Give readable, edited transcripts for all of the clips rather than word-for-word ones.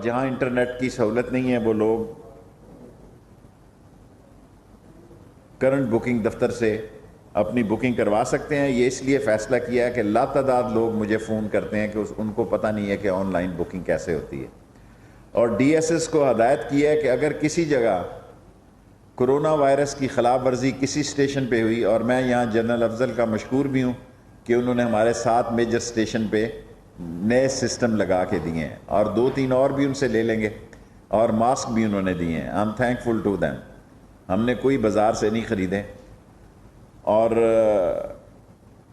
جہاں انٹرنیٹ کی سہولت نہیں ہے وہ لوگ کرنٹ بکنگ دفتر سے اپنی بکنگ کروا سکتے ہیں. یہ اس لیے فیصلہ کیا ہے کہ لاتعداد لوگ مجھے فون کرتے ہیں کہ ان کو پتہ نہیں ہے کہ آن لائن بکنگ کیسے ہوتی ہے. اور ڈی ایس ایس کو ہدایت کی ہے کہ اگر کسی جگہ کرونا وائرس کی خلاف ورزی کسی اسٹیشن پہ ہوئی، اور میں یہاں جنرل افضل کا مشکور بھی ہوں کہ انہوں نے ہمارے 7 میجر اسٹیشن پہ نئے سسٹم لگا کے دیے ہیں، اور 2-3 اور بھی ان سے لے لیں گے، اور ماسک بھی انہوں نے دیے ہیں. I am thankful to them. ہم نے کوئی بازار سے نہیں خریدے، اور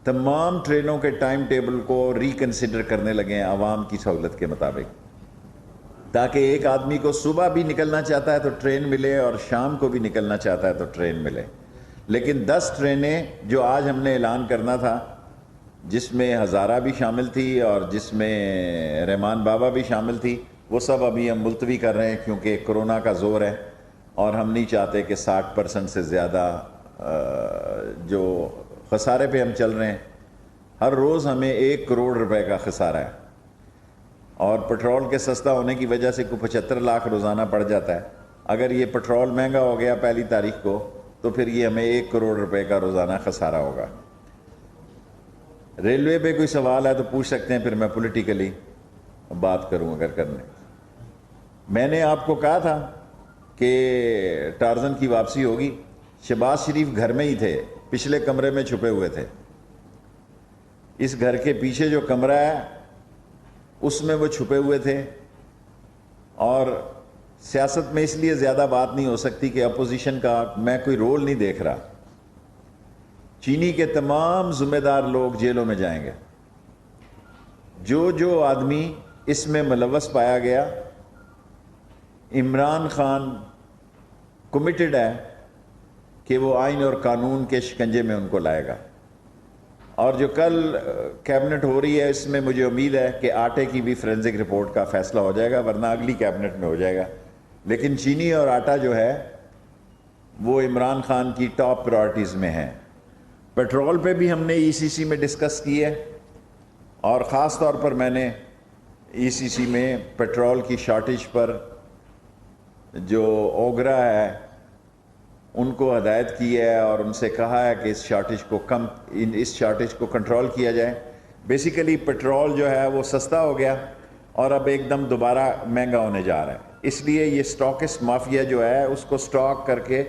تمام ٹرینوں کے ٹائم ٹیبل کو ریکنسیڈر کرنے لگے ہیں عوام کی سہولت کے مطابق، تاکہ ایک آدمی کو صبح بھی نکلنا چاہتا ہے تو ٹرین ملے اور شام کو بھی نکلنا چاہتا ہے تو ٹرین ملے. لیکن 10 ٹرینیں جو آج ہم نے اعلان کرنا تھا، جس میں ہزارہ بھی شامل تھی اور جس میں رحمان بابا بھی شامل تھی، وہ سب ابھی ہم ملتوی کر رہے ہیں کیونکہ کرونا کا زور ہے، اور ہم نہیں چاہتے کہ 60% سے زیادہ جو خسارے پہ ہم چل رہے ہیں. ہر روز ہمیں 1 کروڑ روپے کا خسارہ ہے، اور پٹرول کے سستا ہونے کی وجہ سے کوئی 75 لاکھ روزانہ پڑ جاتا ہے. اگر یہ پٹرول مہنگا ہو گیا 1 تاریخ کو تو پھر یہ ہمیں 1 کروڑ روپے کا روزانہ خسارہ ہوگا. ریلوے پہ کوئی سوال ہے تو پوچھ سکتے ہیں، پھر میں پولیٹیکلی بات کروں اگر کرنے. میں نے آپ کو کہا تھا کہ ٹارزن کی واپسی ہوگی. شہباز شریف گھر میں ہی تھے، پچھلے کمرے میں چھپے ہوئے تھے. اس گھر کے پیچھے جو کمرہ ہے اس میں وہ چھپے ہوئے تھے، اور سیاست میں اس لیے زیادہ بات نہیں ہو سکتی کہ اپوزیشن کا میں کوئی رول نہیں دیکھ رہا. چینی کے تمام ذمہ دار لوگ جیلوں میں جائیں گے. جو آدمی اس میں ملوث پایا گیا، عمران خان کمیٹڈ ہے کہ وہ آئین اور قانون کے شکنجے میں ان کو لائے گا. اور جو کل کیبنٹ ہو رہی ہے اس میں مجھے امید ہے کہ آٹے کی بھی فورینزک رپورٹ کا فیصلہ ہو جائے گا، ورنہ اگلی کیبنٹ میں ہو جائے گا. لیکن چینی اور آٹا جو ہے وہ عمران خان کی ٹاپ پرائرٹیز میں ہیں. پیٹرول پہ بھی ہم نے ای سی سی میں ڈسکس کی ہے، اور خاص طور پر میں نے ای سی سی میں پیٹرول کی شارٹیج پر جو اوگرا ہے ان کو ہدایت کی ہے، اور ان سے کہا ہے کہ اس شارٹیج کو کنٹرول کیا جائے. بیسیکلی پیٹرول جو ہے وہ سستا ہو گیا اور اب ایک دم دوبارہ مہنگا ہونے جا رہا ہے. اس لیے یہ سٹاکسٹ مافیا جو ہے اس کو سٹاک کر کے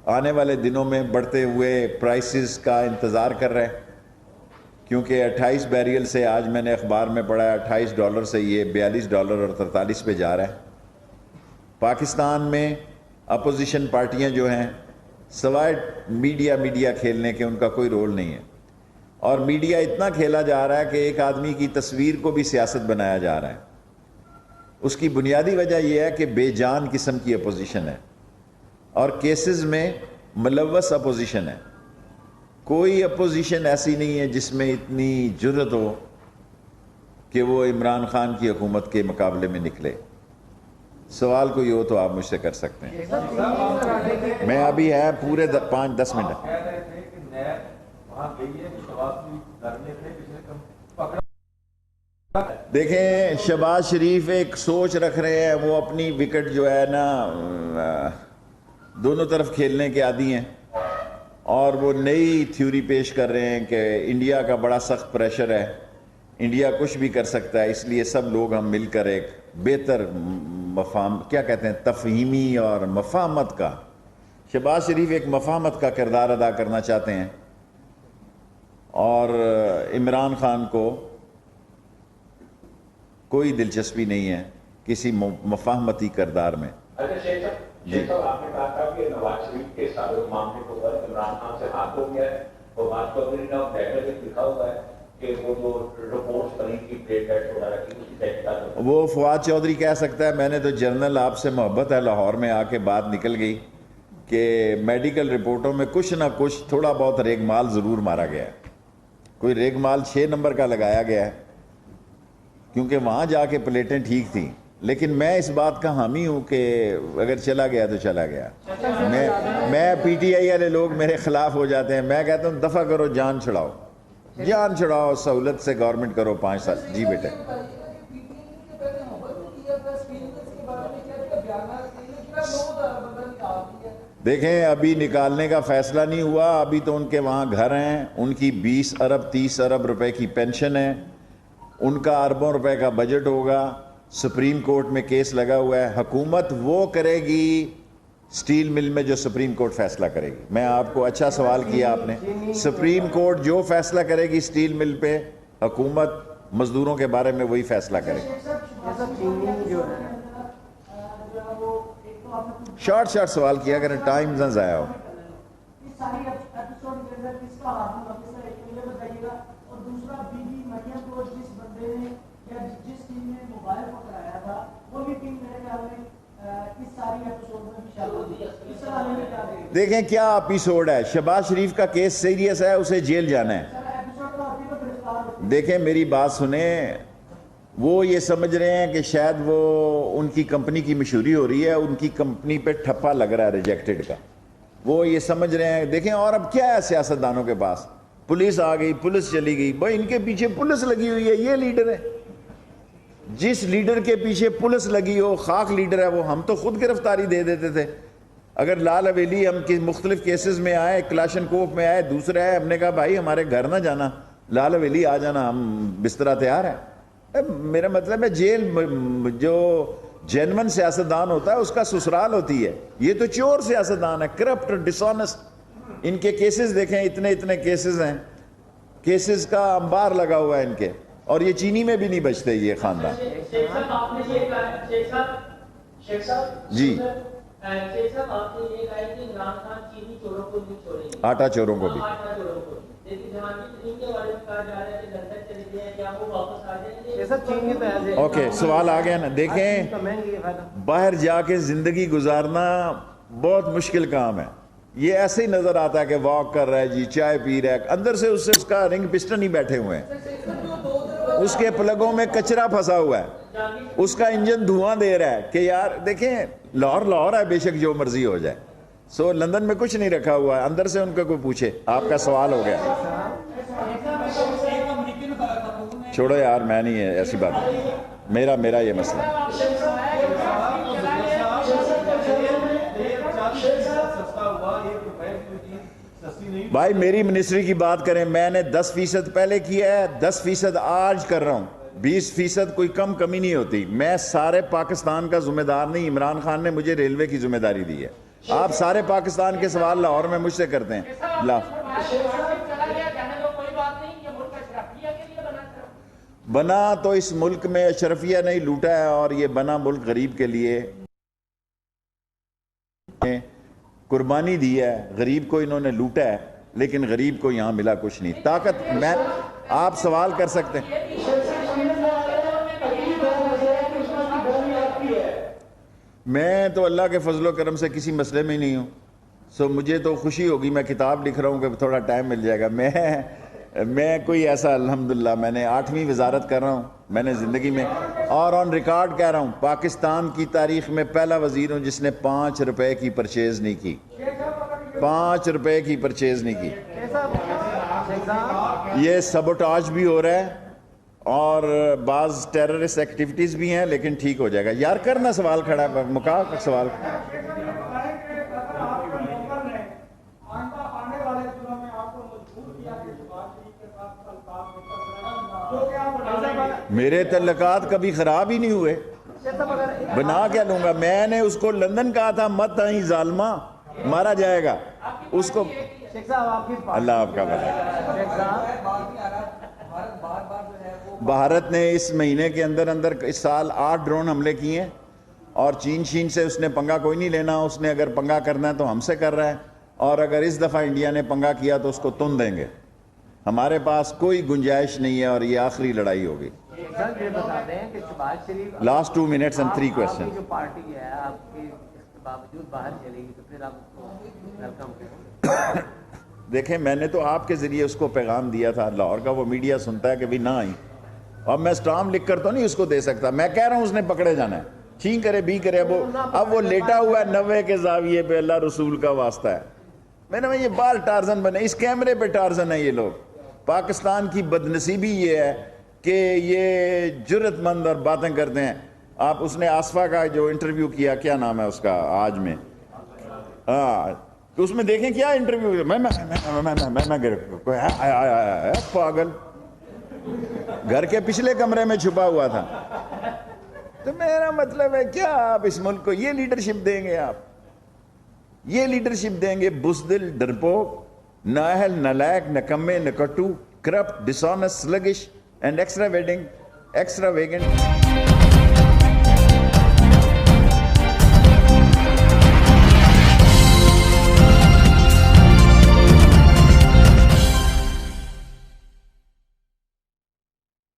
آنے والے دنوں میں بڑھتے ہوئے پرائسز کا انتظار کر رہے ہیں، کیونکہ 28 بیریل سے آج میں نے اخبار میں پڑھا ہے $28 سے یہ $42 اور 43 پہ جا رہا ہے. پاکستان میں اپوزیشن پارٹیاں جو ہیں سوائے میڈیا کھیلنے کے ان کا کوئی رول نہیں ہے، اور میڈیا اتنا کھیلا جا رہا ہے کہ ایک آدمی کی تصویر کو بھی سیاست بنایا جا رہا ہے. اس کی بنیادی وجہ یہ ہے کہ بے جان قسم کی اپوزیشن ہے، اور کیسز میں ملوث اپوزیشن ہے. کوئی اپوزیشن ایسی نہیں ہے جس میں اتنی جرأت ہو کہ وہ عمران خان کی حکومت کے مقابلے میں نکلے. سوال کوئی ہو تو آپ مجھ سے کر سکتے ہیں. میں ابھی ہے پورے 5-10 منٹ. دیکھیں شہباز شریف ایک سوچ رکھ رہے ہیں، وہ اپنی وکٹ جو ہے نا دونوں طرف کھیلنے کے عادی ہیں، اور وہ نئی تھیوری پیش کر رہے ہیں کہ انڈیا کا بڑا سخت پریشر ہے، انڈیا کچھ بھی کر سکتا ہے، اس لیے سب لوگ ہم مل کر ایک بہتر تفہیمی اور مفاہمت کا. شہباز شریف ایک مفاہمت کا کردار ادا کرنا چاہتے ہیں، اور عمران خان کو کوئی دلچسپی نہیں ہے کسی مفاہمتی کردار میں. جی صاحب، آپ نے کہا تھا کہ نواز شریف کے سابق معاملے کو عمران خان سے ہاتھ ہو گیا ہے، اور بات کو نے لیٹر میں لکھا ہوا ہے کہ وہ جو رپورٹس بنی تھی پلیٹ لیٹس وغیرہ کی اس کی تحقیقات. وہ فواد چودھری کہہ سکتا ہے. میں نے تو جنرل آپ سے محبت ہے، لاہور میں آ کے بات نکل گئی کہ میڈیکل رپورٹوں میں کچھ نہ کچھ تھوڑا بہت ریگ مال ضرور مارا گیا ہے. کوئی ریگ مال 6 نمبر کا لگایا گیا ہے کیونکہ وہاں جا کے پلیٹیں ٹھیک تھیں. لیکن میں اس بات کا حامی ہوں کہ اگر چلا گیا تو چلا گیا. میں پی ٹی آئی والے لوگ میرے خلاف ہو جاتے ہیں، میں کہتا ہوں دفع کرو، جان چھڑاؤ، جان چھڑاؤ، سہولت سے گورنمنٹ کرو 5 سال. جی بیٹے. دیکھیں ابھی نکالنے کا فیصلہ نہیں ہوا, ابھی تو ان کے وہاں گھر ہیں, ان کی 20 ارب 30 ارب روپے کی پینشن ہے, ان کا اربوں روپے کا بجٹ ہوگا, سپریم کورٹ میں کیس لگا ہوا ہے. حکومت وہ کرے گی سٹیل مل میں جو سپریم کورٹ فیصلہ کرے گی. میں آپ کو اچھا سوال کیا آپ نے, سپریم کورٹ جو فیصلہ کرے گی سٹیل مل پہ, حکومت مزدوروں کے بارے میں وہی فیصلہ کرے گی. شارٹ سوال کیا کریں, ٹائم نہ ضائع ہو. دیکھیں کیا ایپیسوڈ ہے, شہباز شریف کا کیس سیریس ہے, اسے جیل جانا ہے. دیکھیں میری بات سنیں, وہ یہ سمجھ رہے ہیں کہ شاید وہ ان کی کمپنی کی مشہوری ہو رہی ہے, ان کی کمپنی پہ ٹھپا لگ رہا ہے ریجیکٹڈ کا, وہ یہ سمجھ رہے ہیں. دیکھیں اور اب کیا ہے سیاستدانوں کے پاس, پولیس آ گئی, پولیس چلی گئی, بھائی ان کے پیچھے پولیس لگی ہوئی ہے, یہ لیڈر ہے. جس لیڈر کے پیچھے پولیس لگی ہو, خاک لیڈر ہے وہ, ہم تو خود گرفتاری دے دیتے تھے. اگر لال حویلی ہم مختلف کیسز میں آئے, کلاشن کوف میں آئے, دوسرے آئے, ہم نے کہا بھائی ہمارے گھر نہ جانا, لال حویلی آ جانا, ہم بسترا تیار ہے. میرا مطلب ہے جیل جو جینون سیاستدان ہوتا ہے اس کا سسرال ہوتی ہے, یہ تو چور سیاستدان ہے, کرپٹ, ڈسونسٹ. ان کے کیسز دیکھیں, اتنے کیسز ہیں, کیسز کا انبار لگا ہوا ہے ان کے, اور یہ چینی میں بھی نہیں بچتے یہ خاندان. جی آٹا چوروں کو بھی. اوکے, سوال آ گیا نا. دیکھیں باہر جا کے زندگی گزارنا بہت مشکل کام ہے. یہ ایسے ہی نظر آتا ہے کہ واک کر رہا ہے جی, چائے پی رہا ہے, اندر سے اس کا رنگ پسٹن ہی بیٹھے ہوئے ہیں, اس کے پلگوں میں کچرا پھنسا ہوا ہے, اس کا انجن دھواں دے رہا ہے. کہ یار دیکھیں لاہور ہے, بے شک جو مرضی ہو جائے. سو لندن میں کچھ نہیں رکھا ہوا ہے, اندر سے ان کو کوئی پوچھے. آپ کا سوال ہو گیا, چھوڑو یار, میں نہیں ہے ایسی بات, میرا یہ مسئلہ. بھائی میری منسٹری کی بات کریں, میں نے 10% پہلے کیا ہے, 10% آج کر رہا ہوں, 20% کوئی کمی نہیں ہوتی. میں سارے پاکستان کا ذمہ دار نہیں, عمران خان نے مجھے ریلوے کی ذمہ داری دی ہے. آپ سارے پاکستان کے سوال لاہور میں مجھ سے کرتے ہیں. بنا تو اس ملک میں اشرفیہ نہیں لوٹا ہے, اور یہ بنا ملک غریب کے لیے قربانی دی ہے. غریب کو انہوں نے لوٹا ہے, لیکن غریب کو یہاں ملا کچھ نہیں. طاقت میں, آپ سوال کر سکتے ہیں. میں تو اللہ کے فضل و کرم سے کسی مسئلے میں ہی نہیں ہوں. سو مجھے تو خوشی ہوگی, میں کتاب لکھ رہا ہوں کہ تھوڑا ٹائم مل جائے گا. میں کوئی ایسا, الحمدللہ میں نے 8ویں وزارت کر رہا ہوں میں نے زندگی میں, اور آن ریکارڈ کہہ رہا ہوں, پاکستان کی تاریخ میں پہلا وزیر ہوں جس نے 5 روپے کی پرچیز نہیں کی. 5 روپے کی پرچیز نہیں کی. یہ سبوٹاج بھی ہو رہا ہے, اور بعض ٹیررسٹ ایکٹیویٹیز بھی ہیں, لیکن ٹھیک ہو جائے گا. یار کرنا سوال کھڑا ہے, مکا سوال. میرے تعلقات کبھی خراب ہی نہیں ہوئے, بنا کیا لوں گا. میں نے اس کو لندن کہا تھا مت آئیں ظالمہ, مارا جائے گا اس کو. اللہ آپ کا بھلا. بھارت نے اس مہینے کے اندر اس سال 8 ڈرون حملے کیے ہیں, اور چین سے اس نے پنگا کوئی نہیں لینا. اس نے اگر پنگا کرنا ہے تو ہم سے کر رہا ہے, اور اگر اس دفعہ انڈیا نے پنگا کیا تو اس کو تن دیں گے. ہمارے پاس کوئی گنجائش نہیں ہے, اور یہ آخری لڑائی ہوگی. Last 2 minutes and 3 questions. جو پارٹی ہے آپ کے باوجود باہر چلے گی تو پھر آپ کو ویلکم کریں. دیکھیں میں نے تو آپ کے ذریعے اس کو پیغام دیا تھا, لاہور کا وہ میڈیا سنتا ہے کہ بھی نہ آئی. اب میں اسٹامپ لکھ کر تو نہیں اس کو دے سکتا. میں کہہ رہا ہوں اس نے پکڑے جانا ہے, چھین کرے بھی کرے. اب وہ لیٹا ہوا ہے 90 کے زاویے پہ, اللہ رسول کا واسطہ ہے. میں نے یہ بال ٹارزن بنے, اس کیمرے پہ ٹارزن ہے یہ لوگ. پاکستان کی بدنصیبی یہ ہے کہ یہ جرت مند اور باتیں کرتے ہیں. آپ اس نے آصفہ کا جو انٹرویو کیا, کیا نام ہے اس کا آج میں, تو اس میں دیکھیں کیا انٹرویو, پاگل گھر کے پچھلے کمرے میں چھپا ہوا تھا. تو میرا مطلب ہے کیا آپ اس ملک کو یہ لیڈرشپ دیں گے, آپ یہ لیڈرشپ دیں گے؟ بزدل, ڈرپوک, نااہل, نالائق, نکمے, نکٹو, کرپٹ, ڈسانس, سلگش اینڈ ایکسٹرا ویگنٹ.